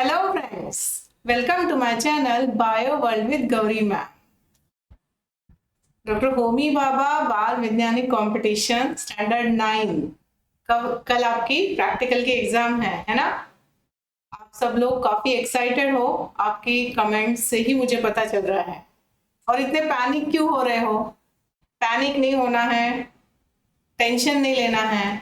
Hello friends, welcome to my channel Bio World with Gauri Ma'am. Doctor Homi Bhabha बाल वैज्ञानिक competition standard 9 कल आपकी practical की एग्जाम है ना। आप सब लोग काफी एक्साइटेड हो, आपकी कमेंट्स से ही मुझे पता चल रहा है। और इतने पैनिक क्यों हो रहे हो? पैनिक नहीं होना है, टेंशन नहीं लेना है।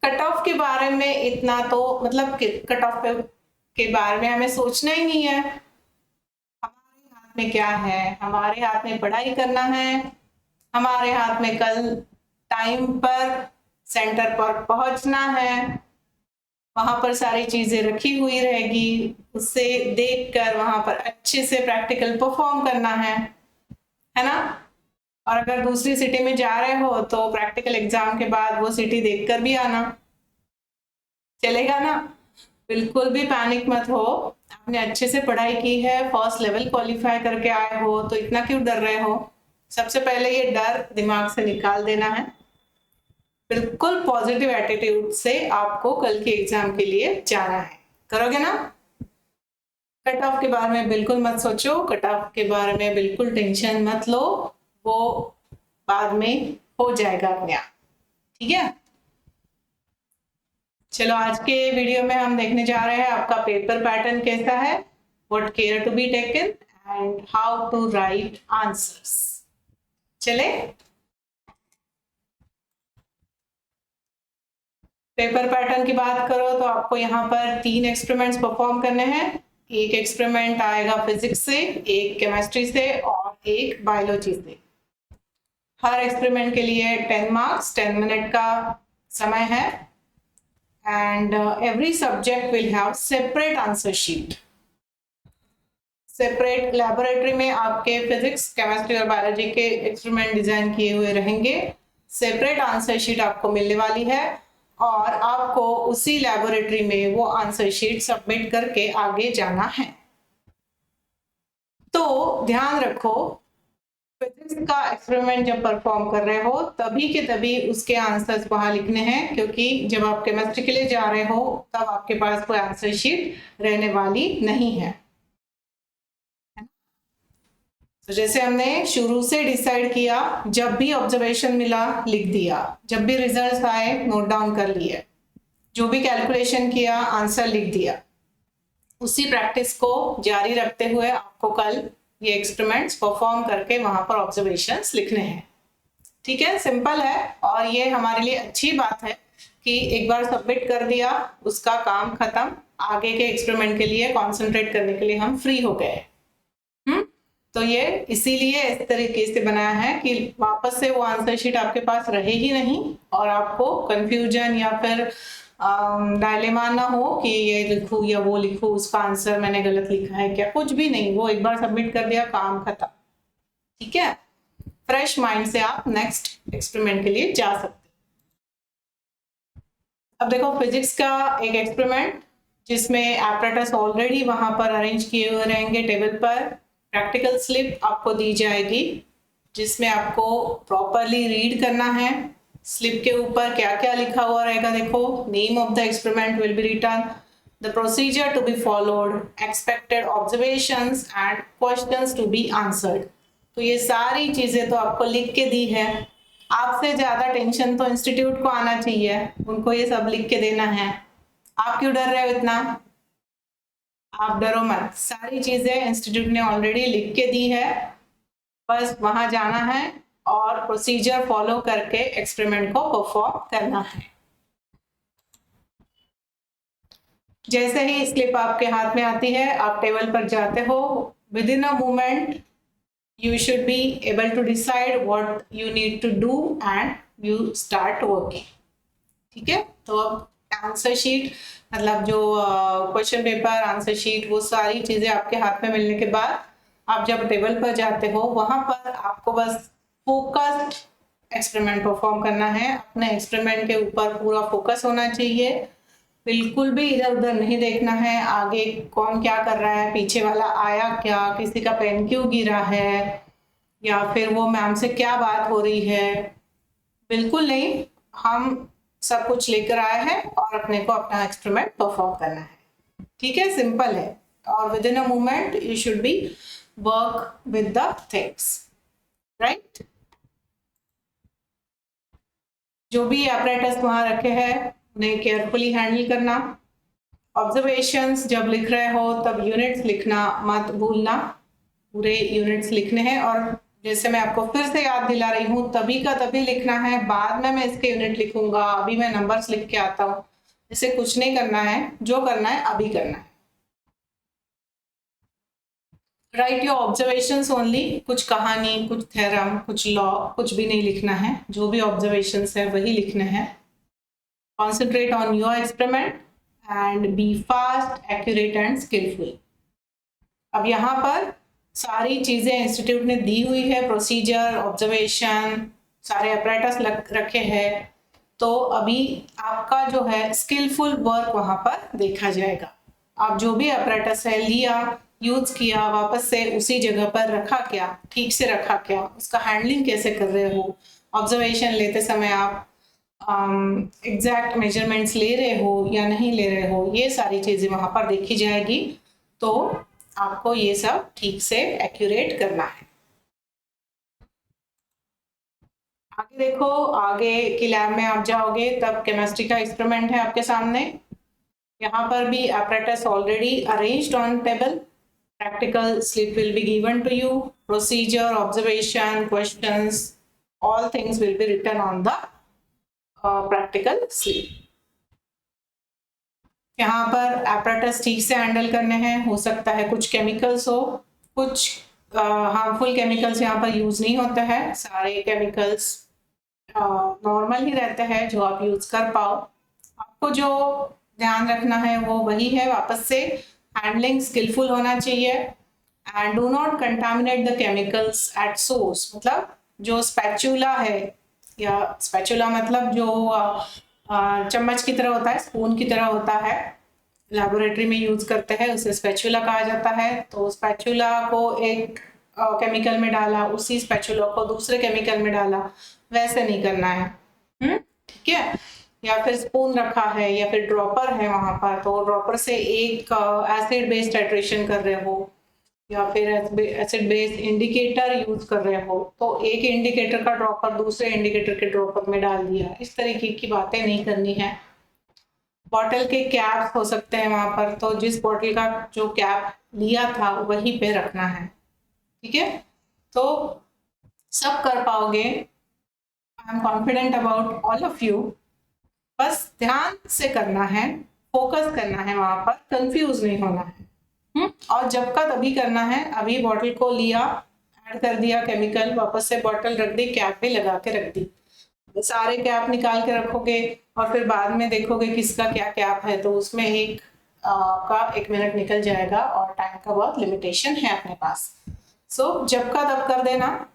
कट ऑफ के बारे में इतना तो मतलब कट ऑफ के बारे में हमें सोचना ही नहीं है। हमारे हाथ में क्या है? हमारे हाथ में पढ़ाई करना है, हमारे हाथ में कल टाइम पर सेंटर पर पहुंचना है। वहां पर सारी चीजें रखी हुई रहेगी, उससे देखकर वहां पर अच्छे से प्रैक्टिकल परफॉर्म करना है ना। और अगर दूसरी सिटी में जा रहे हो तो प्रैक्टिकल एग्जाम के बाद वो सिटी देखकर भी आना, चलेगा ना। बिल्कुल भी पैनिक मत हो। आपने अच्छे से पढ़ाई की है, फर्स्ट लेवल क्वालिफाई करके आए हो, तो इतना क्यों डर रहे हो? सबसे पहले ये डर दिमाग से निकाल देना है। बिल्कुल पॉजिटिव एटीट्यूड से आपको कल के एग्जाम के लिए जाना है। करोगे ना? कट ऑफ के बारे में बिल्कुल मत सोचो, कट ऑफ के बारे में बिल्कुल टेंशन मत लो, वो बाद में हो जाएगा अपने आप, ठीक है। चलो आज के वीडियो में हम देखने जा रहे हैं आपका पेपर पैटर्न कैसा है, what care to be taken and how to write answers. चले पेपर पैटर्न की बात करो तो आपको यहाँ पर 3 एक्सपेरिमेंट्स परफॉर्म करने हैं। एक एक्सपेरिमेंट आएगा फिजिक्स से, एक केमिस्ट्री से और एक बायोलॉजी से। हर एक्सपेरिमेंट के लिए 10 मार्क्स, 10 मिनट का समय है and every subject will have separate answer sheet. Separate laboratory में आपके फिजिक्स, केमिस्ट्री और बायोलॉजी के एक्सपेरिमेंट डिजाइन किए हुए रहेंगे। सेपरेट आंसर शीट आपको मिलने वाली है और आपको उसी लैबोरेटरी में वो आंसर शीट सबमिट करके आगे जाना है। तो ध्यान रखो, फिजिक्स का एक्सपेरिमेंट जब परफॉर्म कर रहे हो तभी के तभी उसके आंसर्स वहां लिखने हैं, क्योंकि जब आप केमिस्ट्री के लिए जा रहे हो तब आपके पास कोई आंसर शीट रहने वाली नहीं है। तो जैसे हमने शुरू से डिसाइड किया, जब भी ऑब्जर्वेशन मिला लिख दिया, जब भी रिजल्ट्स आए नोट डाउन कर लिए, जो भी कैलकुलेशन किया आंसर लिख दिया। उसी प्रैक्टिस को जारी रखते हुए आपको कल ये एक्सपेरिमेंट्स परफॉर्म करके वहां पर ऑब्जर्वेशंस लिखने हैं, ठीक है। सिंपल है और ये हमारे लिए अच्छी बात है कि एक बार सबमिट कर दिया उसका काम खत्म, आगे के एक्सपेरिमेंट के लिए कंसंट्रेट करने के लिए हम फ्री हो गए। तो ये इसीलिए इस तरीके से बनाया है कि वापस से वो आंसर शीट आपके पास रहे ही नहीं और आपको कंफ्यूजन या फिर डायलेमा ना हो कि ये लिखूं या वो लिखूं, उसका आंसर मैंने गलत लिखा है क्या, कुछ भी नहीं। वो एक बार सबमिट कर दिया, काम खत्म, ठीक है। फ्रेश माइंड से आप नेक्स्ट एक्सपेरिमेंट के लिए जा सकते हैं। अब देखो फिजिक्स का एक एक्सपेरिमेंट जिसमें एपरेटस ऑलरेडी वहां पर अरेंज किए हुए रहेंगे टेबल पर। प्रैक्टिकल स्लिप आपको दी जाएगी जिसमें आपको प्रॉपरली रीड करना है। स्लिप के ऊपर क्या क्या लिखा हुआ रहेगा देखो, name of the experiment will be written, the procedure to be followed, expected observations and questions to be answered. तो ये सारी चीजें तो आपको लिख के दी है। आपसे ज्यादा टेंशन तो इंस्टीट्यूट को आना चाहिए, उनको ये सब लिख के देना है। आप क्यों डर रहे हो इतना? आप डरो मत, सारी चीजें इंस्टीट्यूट ने ऑलरेडी लिख के दी है, बस वहां जाना है और प्रोसीजर फॉलो करके एक्सपेरिमेंट को परफॉर्म करना है। जैसे ही स्लिप आपके हाथ में आती है, आप टेबल पर जाते हो, with in a moment you should be able to decide what you need to do and you start working, ठीक है। तो अब आंसर शीट मतलब जो क्वेश्चन पेपर, आंसर शीट, वो सारी चीजें आपके हाथ में मिलने के बाद आप जब टेबल पर जाते हो वहां पर आपको बस फोकस्ड एक्सपेरिमेंट परफॉर्म करना है। अपने एक्सपेरिमेंट के ऊपर पूरा फोकस होना चाहिए, बिल्कुल भी इधर उधर नहीं देखना है। आगे कौन क्या कर रहा है, पीछे वाला आया क्या, किसी का पेन क्यों गिरा है, या फिर वो मैम से क्या बात हो रही है, बिल्कुल नहीं। हम सब कुछ लेकर आए हैं और अपने को अपना एक्सपेरिमेंट परफॉर्म करना है, ठीक है, सिंपल है। और with in a moment you should be work with the things, right. जो भी apparatus वहां रखे हैं उन्हें केयरफुली हैंडल करना। ऑब्जर्वेशंस जब लिख रहे हो तब यूनिट्स लिखना मत भूलना, पूरे यूनिट्स लिखने हैं। और जैसे मैं आपको फिर से याद दिला रही हूँ, तभी का तभी लिखना है, बाद में मैं इसके यूनिट लिखूंगा, अभी मैं नंबर्स लिख के आता हूँ, इसे कुछ नहीं करना है। जो करना है अभी करना है। राइट योर ऑब्जर्वेशंस ओनली, कुछ कहानी, कुछ थ्योरम, कुछ लॉ, कुछ भी नहीं लिखना है। जो भी ऑब्जर्वेशंस है वही लिखने हैं। Concentrate on your experiment and be fast, accurate and skillful. अब यहाँ पर सारी चीजें इंस्टीट्यूट ने दी हुई है, प्रोसीजर, ऑब्जर्वेशन, सारे अपरेटस रखे हैं। तो अभी आपका जो है स्किलफुल वर्क वहां पर देखा जाएगा। आप जो भी अपरेटस है लिया, यूज किया, वापस से उसी जगह पर रखा क्या, ठीक से रखा क्या, उसका हैंडलिंग कैसे कर रहे हो, ऑब्जर्वेशन लेते समय आप एग्जैक्ट मेजरमेंट्स ले रहे हो या नहीं ले रहे हो, ये सारी चीजें वहां पर देखी जाएगी। तो आपको ये सब ठीक से एक्यूरेट करना है। आगे देखो, आगे की लैब में आप जाओगे तब केमिस्ट्री का एक्सपेरिमेंट है आपके सामने। यहाँ पर भी apparatus already arranged on table. Practical slip will be given to you. Procedure, observation, questions, all things will be written on the practical slip. यहाँ पर apparatus ठीक से हैंडल करने हैं। हो सकता है कुछ केमिकल्स हो, कुछ हार्मफुल केमिकल्स यहाँ पर यूज नहीं होता है। सारे केमिकल्स नॉर्मल ही रहते हैं जो आप यूज कर पाओ। आपको जो ध्यान रखना है वो वही है, वापस से हैंडलिंग स्किलफुल होना चाहिए। And do not contaminate the chemicals at source. मतलब जो स्पैचुला है, या स्पैचुला मतलब जो चम्मच की तरह होता है, स्पून की तरह होता है, लैबोरेटरी में यूज करते हैं, उसे स्पैचुला कहा जाता है। तो स्पैचुला को एक केमिकल में डाला, उसी स्पैचुला को दूसरे केमिकल में डाला, वैसे नहीं करना है। ठीक है। या फिर स्पून रखा है या फिर ड्रॉपर है वहां पर, तो ड्रॉपर से एक एसिड बेस्ड टाइट्रेशन कर रहे हो या फिर एसिड बेस्ड इंडिकेटर यूज कर रहे हो, तो एक इंडिकेटर का ड्रॉपर दूसरे इंडिकेटर के ड्रॉपर में डाल दिया, इस तरीके की बातें नहीं करनी है। बॉटल के कैप्स हो सकते हैं वहां पर, तो जिस बॉटल का जो कैप लिया था वहीं पे रखना है। ठीक है, तो सब कर पाओगे। I am confident about all of you. बस ध्यान से करना है, फोकस करना है, वहां पर कंफ्यूज नहीं होना है। और जब का तभी करना है। अभी बॉटल को लिया, ऐड कर दिया केमिकल, वापस से बॉटल रख दी, कैप भी लगा के रख दी। सारे कैप निकाल के रखोगे और फिर बाद में देखोगे किसका क्या कैप है, तो उसमें का 1 मिनट निकल जाएगा और टाइम का बहुत लिमिटेशन है अपने पास। सो जब का तब कर देना,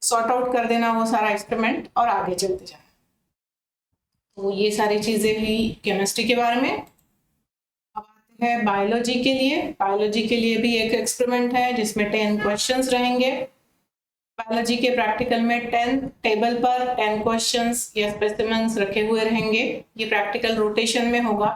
सॉर्ट आउट कर देना वो सारा एक्सपेरिमेंट और आगे चलते जाना। तो ये सारी चीजें हुई केमिस्ट्री के बारे में। अब आते हैं बायोलॉजी के लिए। बायोलॉजी के लिए भी एक एक्सपेरिमेंट है जिसमें 10 क्वेश्चंस रहेंगे। बायोलॉजी के प्रैक्टिकल में 10 टेबल पर 10 क्वेश्चंस या स्पेसिमेंस रखे हुए रहेंगे। ये प्रैक्टिकल रोटेशन में होगा।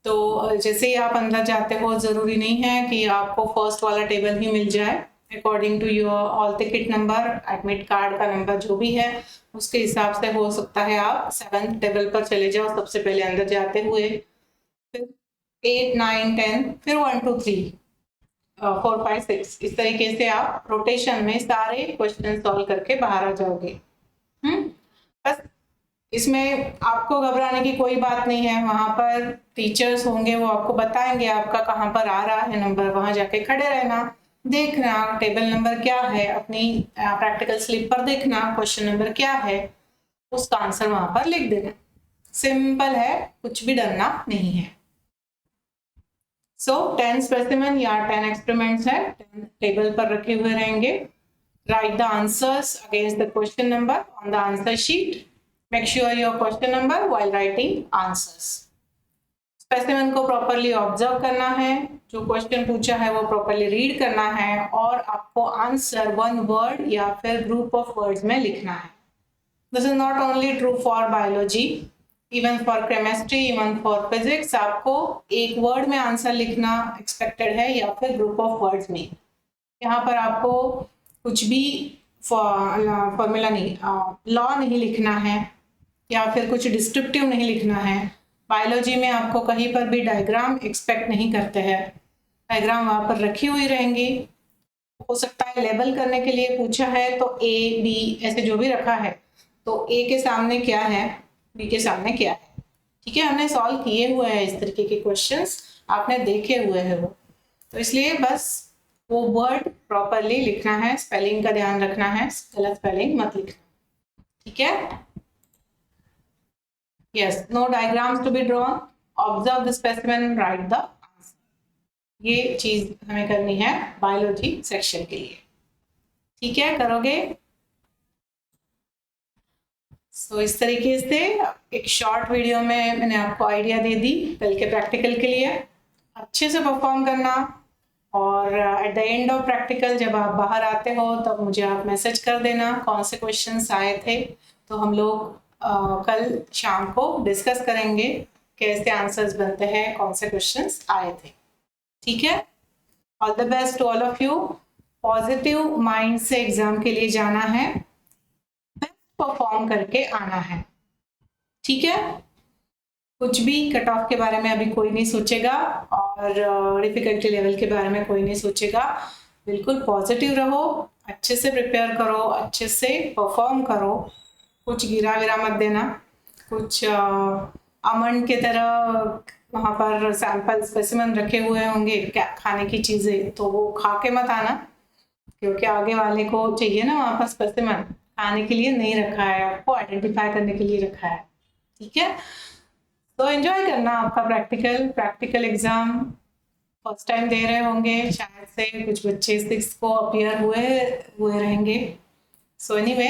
तो जैसे ही आप अंदर जाते हो, जरूरी नहीं है कि आपको फर्स्ट वाला टेबल ही मिल जाए। According to your all ticket number, admit card का नंबर जो भी है, उसके हिसाब से हो सकता है आप 7th टेबल पर चले जाओ सबसे पहले अंदर जाते हुए, फिर 8, 9, 10, फिर 1, 2, 3, 4, 5, 6, इस तरीके से आप रोटेशन में सारे क्वेश्चन सॉल्व करके बाहर आ जाओगे। बस इसमें आपको घबराने की कोई बात नहीं है। वहां पर टीचर्स होंगे, वो आपको बताएंगे आपका कहाँ पर आ रहा है नंबर, वहां जाके खड़े रहना, देखना टेबल नंबर क्या है, अपनी प्रैक्टिकल स्लिप पर देखना क्वेश्चन नंबर क्या है, उसका आंसर वहां पर लिख देना। सिंपल है, कुछ भी डरना नहीं है। सो 10 स्पेसिमेन या 10 एक्सपेरिमेंट्स है, 10 टेबल पर रखे हुए रहेंगे। Right the answers against the question number on the answer sheet. Make sure your question number while writing answers. Specimen को प्रॉपरली ऑब्जर्व करना है, जो क्वेश्चन पूछा है वो प्रॉपरली रीड करना है और आपको आंसर 1 वर्ड या फिर ग्रुप ऑफ वर्ड्स में लिखना है। This is not only true for biology, even for chemistry, even for physics, आपको एक वर्ड में आंसर लिखना एक्सपेक्टेड है या फिर ग्रुप ऑफ वर्ड्स में। यहाँ पर आपको कुछ भी फॉर्मूला नहीं, लॉ नहीं लिखना है या फिर कुछ डिस्क्रिप्टिव नहीं लिखना है। बायोलॉजी में आपको कहीं पर भी डायग्राम एक्सपेक्ट नहीं करते हैं, डायग्राम वहाँ पर रखी हुई रहेंगी। हो सकता है लेबल करने के लिए पूछा है तो ए बी ऐसे जो भी रखा है, तो ए के सामने क्या है, बी के सामने क्या है। ठीक है, हमने सॉल्व किए हुए हैं इस तरीके के क्वेश्चंस, आपने देखे हुए हैं वो, तो इसलिए बस वो वर्ड प्रॉपरली लिखना है, स्पेलिंग का ध्यान रखना है, गलत स्पेलिंग मत लिखना। ठीक है, yes, no diagrams to be drawn, observe the specimen, write the answer. ये चीज हमें करनी है बायोलॉजी सेक्शन के लिए। ठीक है, करोगे? सो इस तरीके से एक शॉर्ट वीडियो में मैंने आपको आइडिया दे दी कल के प्रैक्टिकल के लिए। अच्छे से परफॉर्म करना, और at the end of practical जब आप बाहर आते हो तब मुझे आप मैसेज कर देना कौन से क्वेश्चंस आए थे, तो हम लोग कल शाम को डिस्कस करेंगे कैसे आंसर्स बनते हैं, कौन से क्वेश्चंस आए थे। ठीक है, all the best to all of you. Positive mind से एग्जाम के लिए जाना है, परफॉर्म करके आना है। ठीक है, कुछ भी कट ऑफ के बारे में अभी कोई नहीं सोचेगा और डिफिकल्टी लेवल के बारे में कोई नहीं सोचेगा। बिल्कुल पॉजिटिव रहो, अच्छे से प्रिपेयर करो, अच्छे से परफॉर्म करो, कुछ गिरा विरा मत देना, कुछ अमन के तरह वहाँ पर सैंपल स्पेसिमेन रखे हुए होंगे क्या खाने की चीज़ें, तो वो खा के मत आना, क्योंकि आगे वाले को चाहिए ना वहाँ पर स्पेसिमेन, खाने के लिए नहीं रखा है, आपको आइडेंटिफाई करने के लिए रखा है। ठीक है, तो एंजॉय करना आपका प्रैक्टिकल एग्जाम फर्स्ट टाइम दे रहे होंगे, शायद से कुछ बच्चे 6 को अपीयर हुए रहेंगे। सो एनीवे,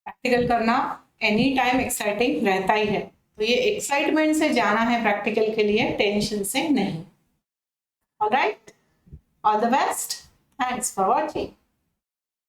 प्रैक्टिकल करना एनी टाइम एक्साइटिंग रहता ही है, तो ये एक्साइटमेंट से जाना है प्रैक्टिकल के लिए, टेंशन से नहीं। Alright, all the best, thanks for watching.